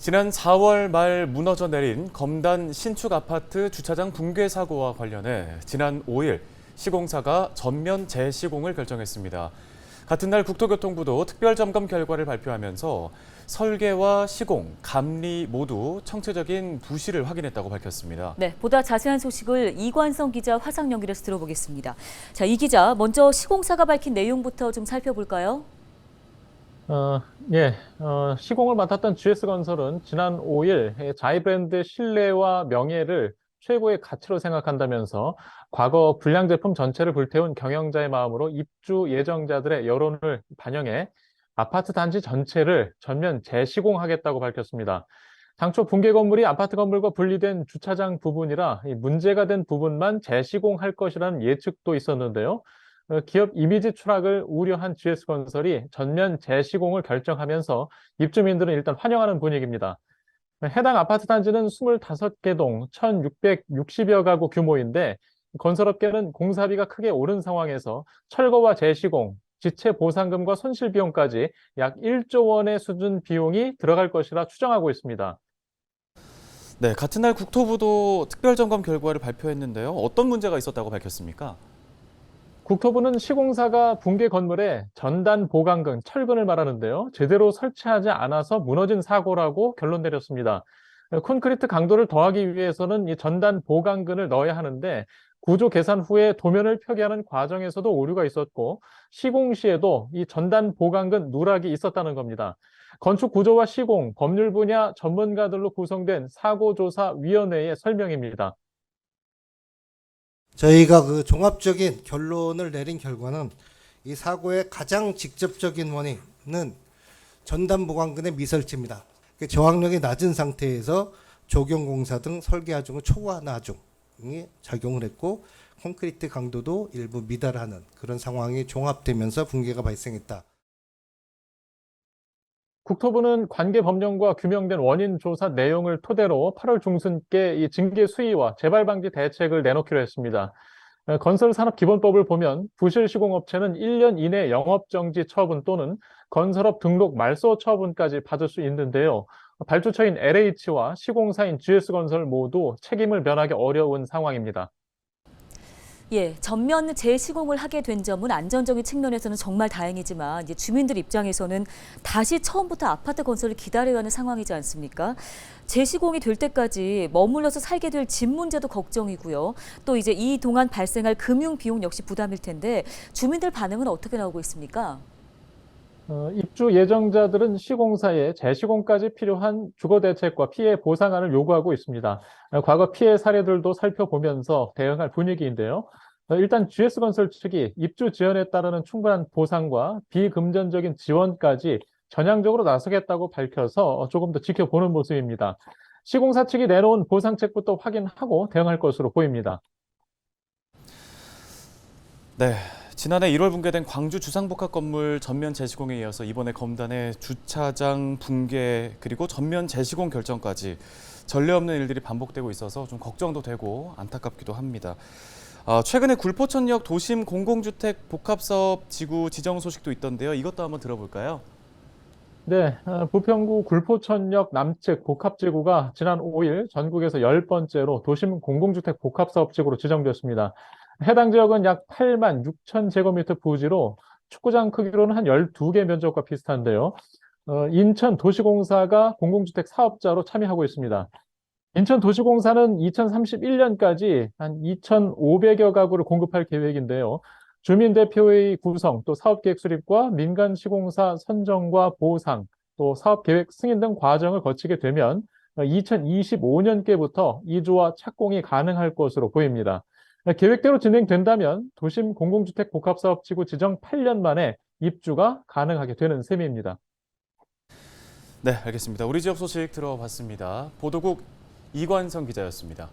지난 4월 말 무너져 내린 검단 신축 아파트 주차장 붕괴 사고와 관련해 지난 5일 시공사가 전면 재시공을 결정했습니다. 같은 날 국토교통부도 특별점검 결과를 발표하면서 설계와 시공, 감리 모두 청체적인 부실을 확인했다고 밝혔습니다. 네, 보다 자세한 소식을 이관성 기자 화상 연결해서 들어보겠습니다. 자, 이 기자, 먼저 시공사가 밝힌 내용부터 좀 살펴볼까요? 예, 시공을 맡았던 GS건설은 지난 5일 자이 브랜드 신뢰와 명예를 최고의 가치로 생각한다면서 과거 불량 제품 전체를 불태운 경영자의 마음으로 입주 예정자들의 여론을 반영해 아파트 단지 전체를 전면 재시공하겠다고 밝혔습니다. 당초 붕괴 건물이 아파트 건물과 분리된 주차장 부분이라 이 문제가 된 부분만 재시공할 것이라는 예측도 있었는데요. 기업 이미지 추락을 우려한 GS건설이 전면 재시공을 결정하면서 입주민들은 일단 환영하는 분위기입니다. 해당 아파트 단지는 25개 동 1,660여 가구 규모인데 건설업계는 공사비가 크게 오른 상황에서 철거와 재시공, 지체 보상금과 손실 비용까지 약 1조 원의 수준 비용이 들어갈 것이라 추정하고 있습니다. 네, 같은 날 국토부도 특별점검 결과를 발표했는데요. 어떤 문제가 있었다고 밝혔습니까? 국토부는 시공사가 붕괴 건물에 전단 보강근, 철근을 말하는데요. 제대로 설치하지 않아서 무너진 사고라고 결론 내렸습니다. 콘크리트 강도를 더하기 위해서는 이 전단 보강근을 넣어야 하는데 구조 계산 후에 도면을 표기하는 과정에서도 오류가 있었고 시공 시에도 이 전단 보강근 누락이 있었다는 겁니다. 건축 구조와 시공, 법률 분야 전문가들로 구성된 사고조사위원회의 설명입니다. 저희가 그 종합적인 결론을 내린 결과는 이 사고의 가장 직접적인 원인은 전단 보강근의 미설치입니다. 저항력이 낮은 상태에서 조경공사 등 설계 하중은 초과나 하중이 작용을 했고 콘크리트 강도도 일부 미달하는 그런 상황이 종합되면서 붕괴가 발생했다. 국토부는 관계 법령과 규명된 원인 조사 내용을 토대로 8월 중순께 이 징계 수위와 재발 방지 대책을 내놓기로 했습니다. 건설산업기본법을 보면 부실 시공업체는 1년 이내 영업정지 처분 또는 건설업 등록 말소 처분까지 받을 수 있는데요. 발주처인 LH와 시공사인 GS건설 모두 책임을 면하기 어려운 상황입니다. 예, 전면 재시공을 하게 된 점은 안전적인 측면에서는 정말 다행이지만 이제 주민들 입장에서는 다시 처음부터 아파트 건설을 기다려야 하는 상황이지 않습니까? 재시공이 될 때까지 머물러서 살게 될 집 문제도 걱정이고요. 또 이제 이 동안 발생할 금융 비용 역시 부담일 텐데 주민들 반응은 어떻게 나오고 있습니까? 입주 예정자들은 시공사에 재시공까지 필요한 주거 대책과 피해 보상안을 요구하고 있습니다. 과거 피해 사례들도 살펴보면서 대응할 분위기인데요. 일단 GS건설 측이 입주 지연에 따르는 충분한 보상과 비금전적인 지원까지 전향적으로 나서겠다고 밝혀서 조금 더 지켜보는 모습입니다. 시공사 측이 내놓은 보상책부터 확인하고 대응할 것으로 보입니다. 네, 지난해 1월 붕괴된 광주 주상복합 건물 전면 재시공에 이어서 이번에 검단의 주차장 붕괴 그리고 전면 재시공 결정까지 전례 없는 일들이 반복되고 있어서 좀 걱정도 되고 안타깝기도 합니다. 최근에 굴포천역 도심 공공주택 복합사업 지구 지정 소식도 있던데요. 이것도 한번 들어볼까요? 네, 부평구 굴포천역 남측 복합지구가 지난 5일 전국에서 10번째로 도심 공공주택 복합사업지구로 지정됐습니다. 해당 지역은 약 8만 6천 제곱미터 부지로 축구장 크기로는 한 12개 면적과 비슷한데요. 인천도시공사가 공공주택 사업자로 참여하고 있습니다. 인천도시공사는 2031년까지 한 2,500여 가구를 공급할 계획인데요. 주민대표회의 구성, 또 사업계획 수립과 민간시공사 선정과 보상, 또 사업계획 승인 등 과정을 거치게 되면 2025년께부터 이주와 착공이 가능할 것으로 보입니다. 계획대로 진행된다면 도심 공공주택 복합사업지구 지정 8년 만에 입주가 가능하게 되는 셈입니다. 네, 알겠습니다. 우리 지역 소식 들어봤습니다. 보도국 이관성 기자였습니다.